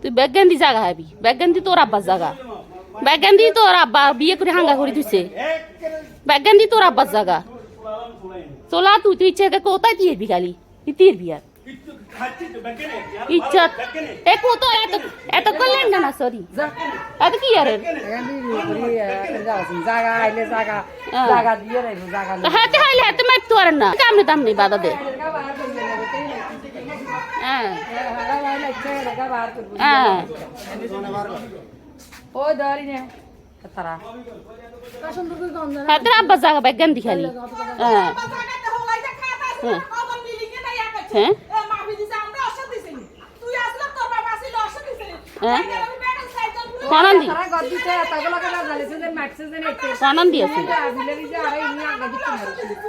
তুই ব্যাগান্দি জায়গা হবি, ব্যাগান্দি তোর আব্বার জায়গা, ব্যাগান্দি তোর আব্বা বিয়ে করে হাঙ্গা করে দিছে, ব্যাগান্দি তোর আব্বার জায়গা। চলা তুই তুই ইচ্ছে কোথায় দিয়ে বিকালি তীর বিয়ার ইচ্ছা এ কত এত এত করলেন না সরি এত কি আর হাতে হাইলে হাতে মার তো আর না কামনে দাম নেই বাধা দে হ্যাঁ হ্যাঁ ওই দাঁড়ি নে তারা হাতে আব্বা জায়গা ব্যাগান্দি খালি হ্যাঁ হ্যাঁ হ্যাঁ কনন্দি কনন্দি আছে